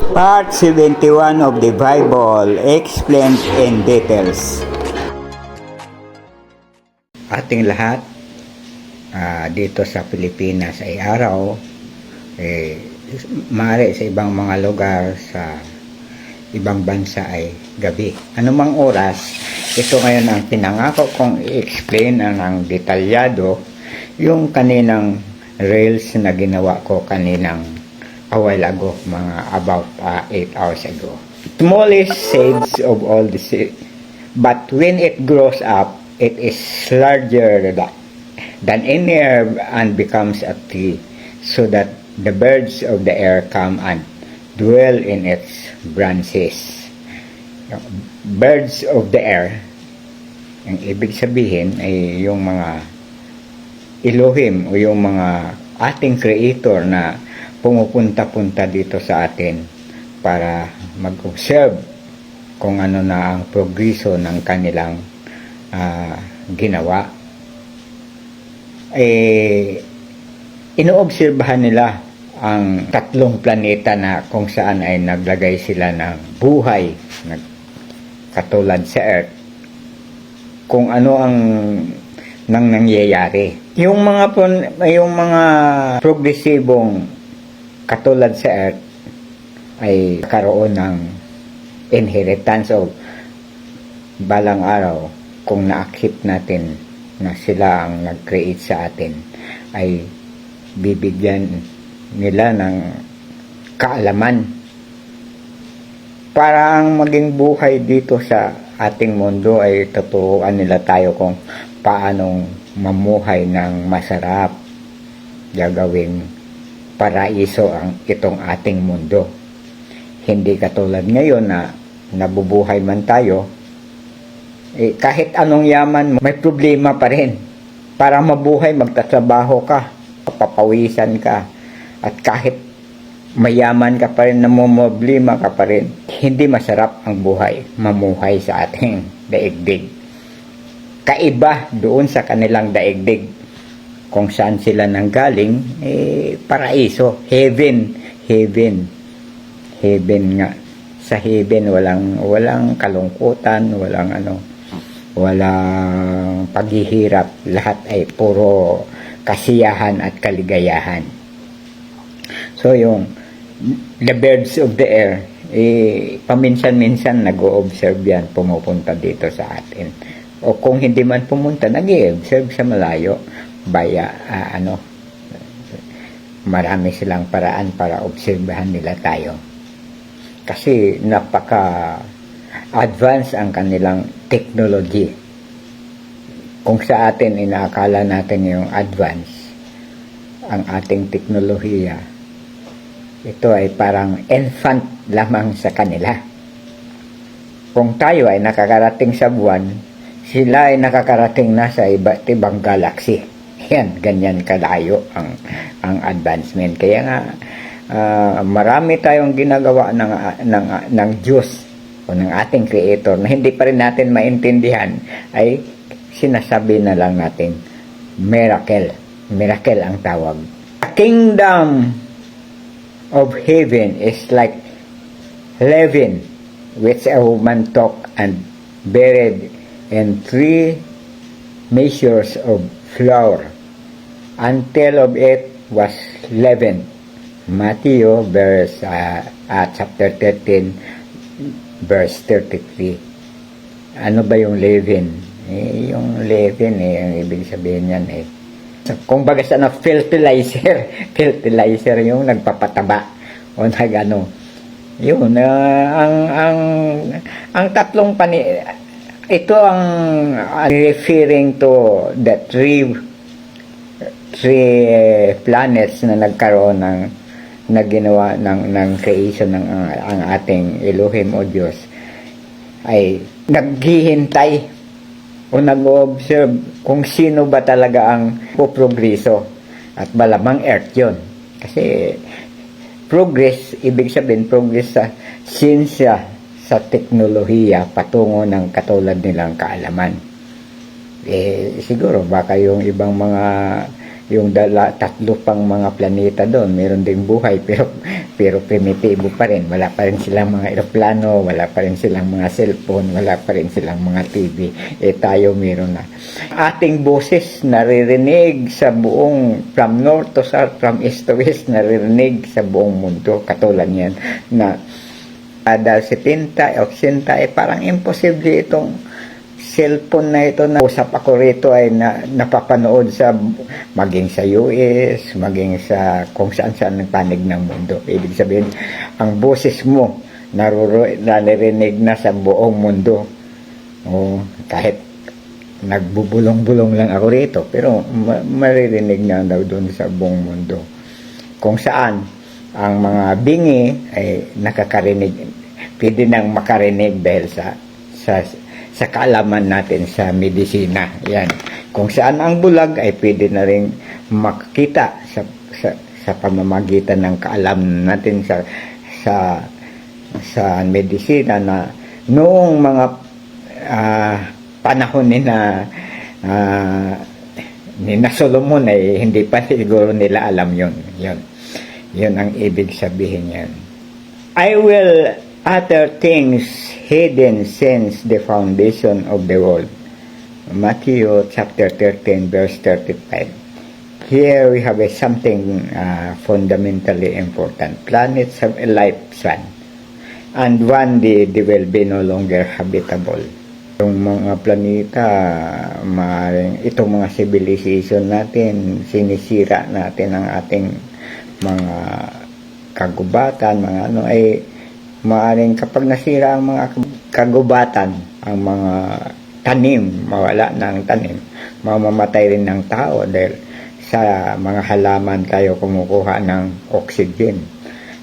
Part 71 of the Bible explained in details. Ating lahat dito sa Pilipinas ay araw, maaari sa ibang mga lugar sa ibang bansa ay gabi. Anumang oras, ito ngayon ang pinangako kong i-explain ng detalyado yung kaninang reels na ginawa ko kaninang a while ago, mga about 8 hours ago. Smallest seeds of all the seeds, but when it grows up, it is larger than any herb and becomes a tree, so that the birds of the air come and dwell in its branches. Birds of the air, ang ibig sabihin ay yung mga Elohim o yung mga ating creator na pumupunta-punta dito sa atin para mag-observe kung ano na ang progreso ng kanilang ginawa. Inoobserbahan nila ang tatlong planeta na kung saan ay naglagay sila ng buhay katulad sa Earth, kung ano ang nangyayari. Yung mga progresibong katulad sa Earth ay karoon ng inheritance o balang araw, kung na-accept natin na sila ang nag-create sa atin, ay bibigyan nila ng kaalaman para ang maging buhay dito sa ating mundo ay tuturuan nila tayo kung paanong mamuhay ng masarap, gagawing paraiso itong ating mundo. Hindi katulad ngayon na nabubuhay man tayo, kahit anong yaman, may problema pa rin. Para mabuhay, magtatrabaho ka, papawisan ka, at kahit mayaman ka pa rin, namumblema ka pa rin, hindi masarap ang buhay, mamuhay sa ating daigdig. Kaiba doon sa kanilang daigdig, kung saan sila nanggaling, paraiso, heaven nga. Sa heaven walang kalungkutan, walang paghihirap, lahat ay puro kasiyahan at kaligayahan. So yung the birds of the air, paminsan-minsan nag-o-observe yan, pumupunta dito sa atin. O kung hindi man pumunta, nag-i-observe sa malayo. Marami silang paraan para obserbahan nila tayo. Kasi napaka-advance ang kanilang technology. Kung sa atin, inaakala natin yung advance, ang ating teknolohiya, ito ay parang infant lamang sa kanila. Kung tayo ay nakakarating sa buwan, sila ay nakakarating na sa iba't ibang galaxy. Yan, ganyan kalayo ang advancement. Kaya nga, marami tayong ginagawa ng Diyos o ng ating Creator na hindi pa rin natin maintindihan, ay sinasabi na lang natin miracle. Miracle ang tawag. The kingdom of heaven is like leaven which a woman took and buried in 3 measures of flour until of it was leavened. Matthew chapter 13 verse 33. Ano ba yung leaven? Yung leaven, ang ibig sabihin yan kung baga sa fertilizer yung nagpapataba o yun, ang tatlong ito ang referring to the three planets na nagkaroon na ginawa ng creation ng ang ating Elohim o Diyos, ay naghihintay o nag-observe kung sino ba talaga ang puprogreso, at malamang Earth yun. Kasi progress, ibig sabihin progress sa siyensya, sa teknolohiya, patungo ng katulad nilang kaalaman. Siguro baka yung ibang mga yung tatlo pang mga planeta doon, meron ding buhay, pero primitibo pa rin. Wala pa rin silang mga eroplano, wala pa rin silang mga cellphone, wala pa rin silang mga TV. Tayo meron na. Ating boses naririnig sa buong, from north to south, from east to west, naririnig sa buong mundo. Katulad yan na dahil 70 o 80, parang imposible itong cellphone na ito na usap ako rito ay napapanood sa maging sa US, maging sa kung saan panig ng mundo. Ibig sabihin, ang boses mo naririnig na sa buong mundo. O, kahit nagbubulong-bulong lang ako rito, pero maririnig na daw doon sa buong mundo. Kung saan ang mga bingi ay nakakarinig, pwede nang makarinig dahil sa kaalaman natin sa medisina. Yan. Kung saan ang bulag ay pwede na rin makita sa pamamagitan ng kaalaman natin sa medisina na noong mga panahon ni na Solomon ay hindi pa siguro nila alam yun. Yun ang ibig sabihin yan. I will utter things hidden since the foundation of the world. Matthew chapter 13 verse 35. Here we have something fundamentally important. Planets have a lifespan, and one day they will be no longer habitable. Yung mga planeta, itong mga civilization natin, sinisira natin ang ating mga kagubatan, mga ano, ay maaring kapag nasira ang mga kagubatan, ang mga tanim, mawala ng tanim, mamamatay rin ng tao dahil sa mga halaman tayo kumukuha ng oxygen.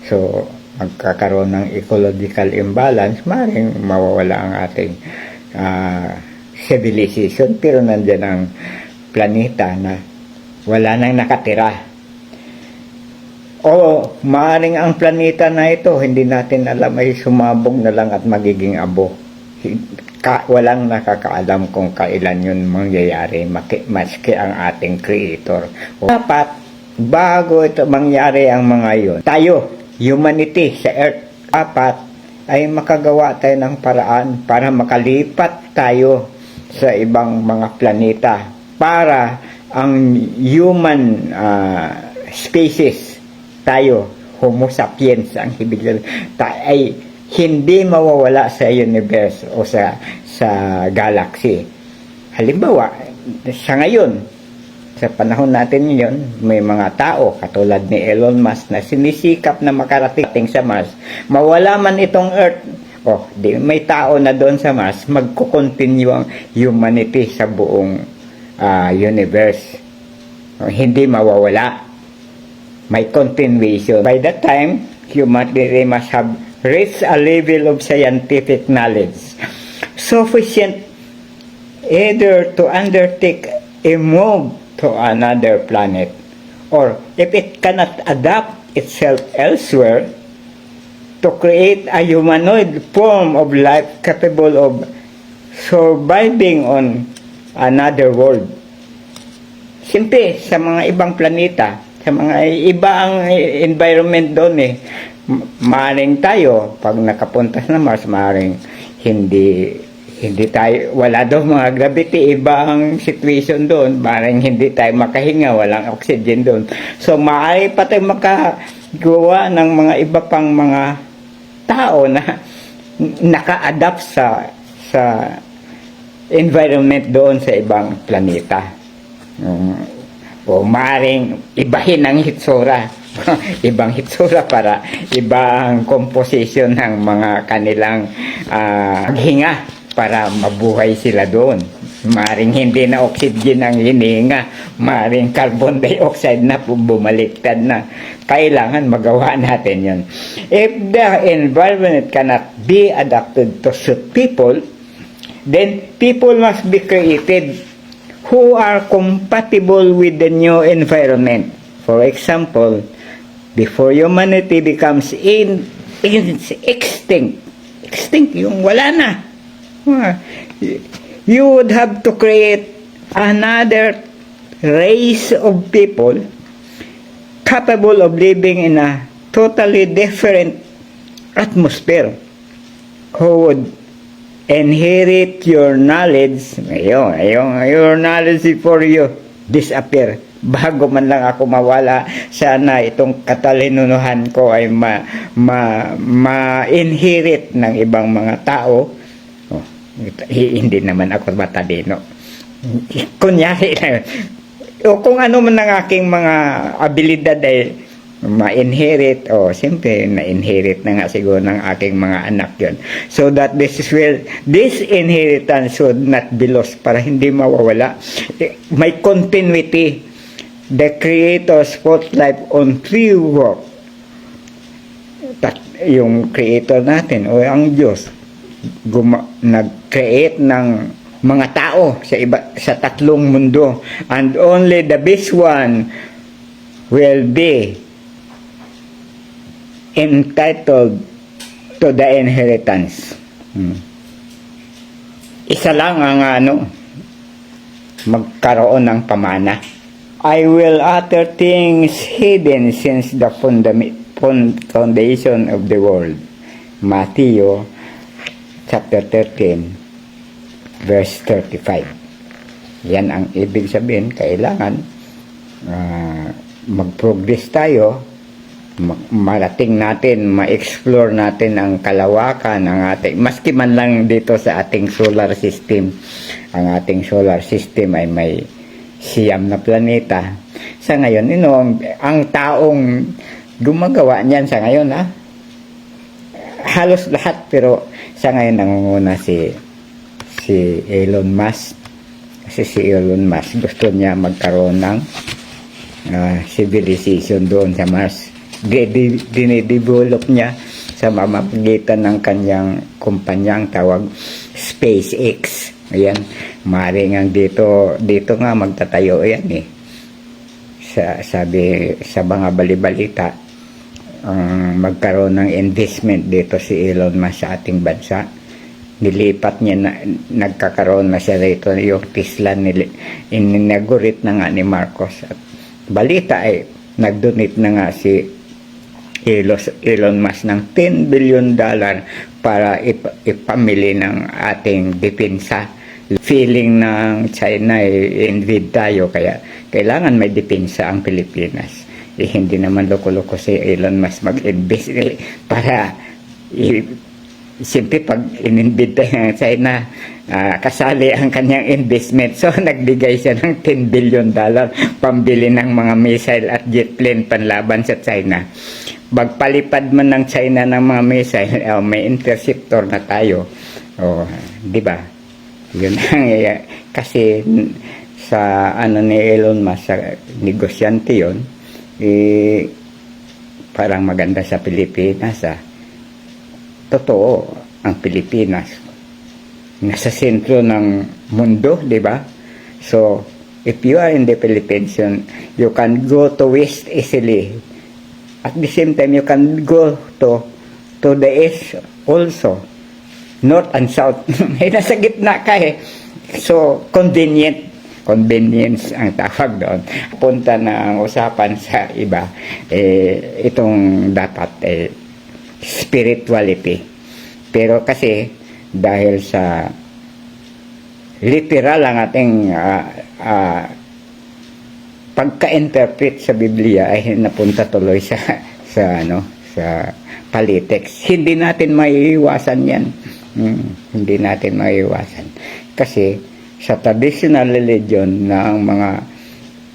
So, magkakaroon ng ecological imbalance, maaaring mawawala ang ating civilization, pero nandiyan ang planeta na wala nang nakatira. O maaaring ang planeta na ito, hindi natin alam, ay sumabog na lang at magiging abo. Walang nakakaalam kung kailan yun mangyayari, maski ang ating creator. O, dapat, bago ito mangyari ang mga yun, tayo, humanity sa earth, dapat ay makagawa tayo ng paraan para makalipat tayo sa ibang mga planeta para ang human species, tayo, Homo sapiens, ang ibig sabihin, ay hindi mawawala sa universe o sa galaxy. Halimbawa, sa ngayon, sa panahon natin ngayon, may mga tao katulad ni Elon Musk na sinisikap na makarating sa Mars. Mawala man itong Earth, may tao na doon sa Mars, magkukontinue ang humanity sa buong universe. Hindi mawawala. May continuation. By that time, humanity must have reached a level of scientific knowledge sufficient either to undertake a move to another planet, or if it cannot adapt itself elsewhere, to create a humanoid form of life capable of surviving on another world. Siyempre, sa mga ibang planeta, sa mga iba ang environment doon maaring tayo, pag nakapunta sa Mars, maaring hindi tayo, wala daw mga gravity, iba ang situation doon, maaring hindi tayo makahinga, walang oxygen doon. So, maaari pa tayo makagawa ng mga iba pang mga tao na naka-adapt sa environment doon sa ibang planeta. O maaring ibahin ang hitsura, ibang hitsura para ibang composition ng mga kanilang hinga para mabuhay sila doon. Maaring hindi na oxygen ang hinihinga, maaring carbon dioxide na bumaliktad na. Kailangan magawa natin yun. If the environment cannot be adapted to suit people, then people must be created who are compatible with the new environment. For example, before humanity becomes extinct, yung wala na, you would have to create another race of people capable of living in a totally different atmosphere who would inherit your knowledge. Your knowledge before you disappear. Bago man lang ako mawala, sana itong katalinuhan ko ay ma-inherit ng ibang mga tao. Hindi naman ako matalino. Kunyari lang. O kung ano man ang aking mga abilidad ay ma-inherit, siyempre na-inherit na nga siguro ng aking mga anak yon. So that this inheritance should not be lost, para hindi mawawala. May continuity. The Creator spoke life on free work. Yung Creator natin o ang Diyos nag-create ng mga tao sa tatlong mundo, and only the best one will be entitled to the inheritance. Isa lang ang magkaroon ng pamana. I will utter things hidden since the foundation of the world. Matthew chapter 13 verse 35. Yan ang ibig sabihin, kailangan mag-progress tayo, marating natin, ma-explore natin ang kalawakan ng ating, maski man lang dito sa ating solar system. Ang ating solar system ay may siyam na planeta. Sa ngayon, ang taong gumagawa niyan sa ngayon, halos lahat, pero sa ngayon nangunguna si Elon Musk. Kasi si Elon Musk gusto niya magkaroon ng civilization doon sa Mars. Dinidevelop niya sa mamagitan ng kanyang kumpanyang tawag SpaceX. Ayan, maaaring dito nga magtatayo yan sabi sa mga balibalita, magkaroon ng investment dito si Elon Musk sa ating bansa. Nilipat niya nagkakaroon na siya rito yung Tesla, inaugurate na nga ni Marcos. At balita ay nag-donate na nga si Elon Musk ng $10 billion para ipamili ng ating depensa. Feeling ng China invade tayo, kaya kailangan may depensa ang Pilipinas. Hindi naman loko-loko si Elon Musk mag-invest para siyempre pag in-invade tayo ng China, kasali ang kanyang investment. So nagbigay siya ng $10 billion pambili ng mga missile at jet plane panlaban sa China. Magpalipad man ng China ng mga missile, may interceptor na tayo. Di ba? Yun ang kasi sa ni Elon Musk, sa negosyante yun, parang maganda sa Pilipinas. Totoo, ang Pilipinas nasa sentro ng mundo, di ba? So, if you are in the Philippines, you can go to west easily. At the same time, you can go to the east also. North and south. Nasa gitna ka So, convenience ang tawag doon. Punta na ang usapan sa iba, itong dapat spirituality. Pero kasi dahil sa literal ang ating pagka-interpret sa Biblia ay napunta tuloy sa politics. Hindi natin maiiwasan yan. Hindi natin maiiwasan. Kasi sa traditional religion na ang mga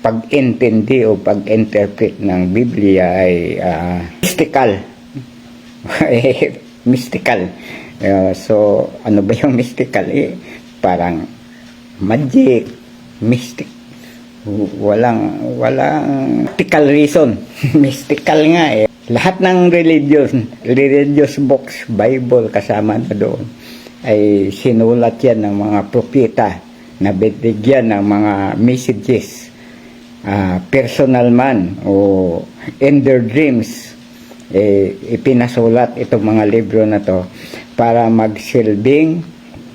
pag-intindi o pag-interpret ng Biblia ay mystical. Mystical. So, ano ba yung mystical? Parang magic, mystic. Walang mystical reason. Mystical nga Lahat ng religious books, Bible kasama na doon, ay sinulat yan ng mga propeta na binigyan ng mga messages, personal man o in their dreams. Ipinasulat itong mga libro na to para magsilbing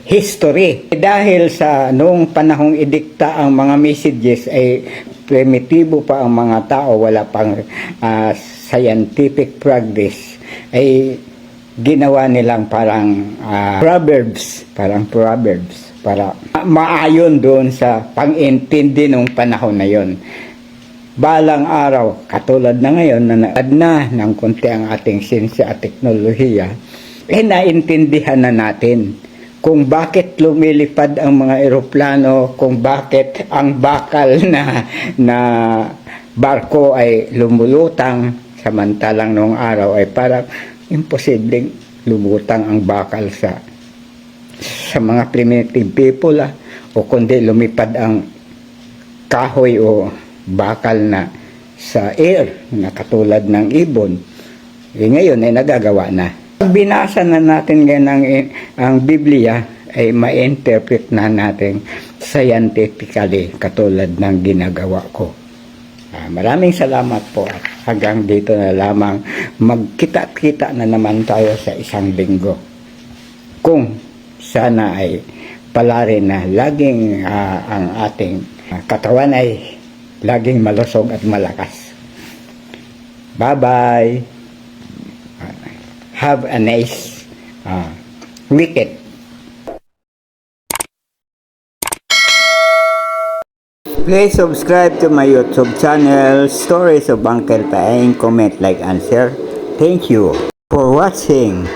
history. Dahil sa noong panahong idikta ang mga messages ay primitibo pa ang mga tao, wala pang scientific progress, ay ginawa nilang parang proverbs, para maayon doon sa pang-intindi nung panahon na yon. Balang araw, katulad na ngayon, na naad na ng konti ang ating sinsya at teknolohiya, naintindihan na natin kung bakit lumilipad ang mga eroplano, kung bakit ang bakal na barko ay lumulutang, samantalang noong araw ay parang imposibleng lumutang ang bakal sa mga primitive people, o kundi lumipad ang kahoy o bakal na sa air na katulad ng ibon. Ngayon ay nagagawa na. Pag binasa na natin ngayon ang Biblia, ay ma-interpret na natin scientifically katulad ng ginagawa ko. Maraming salamat po, at hanggang dito na lamang. Magkita-kita na naman tayo sa isang linggo. Kung sana ay palarin na laging ang ating katawan ay laging malusog at malakas. Bye-bye. Have a nice weekend. Please subscribe to my YouTube channel, Stories of Uncle Paeng. Comment, like, and share. Thank you for watching.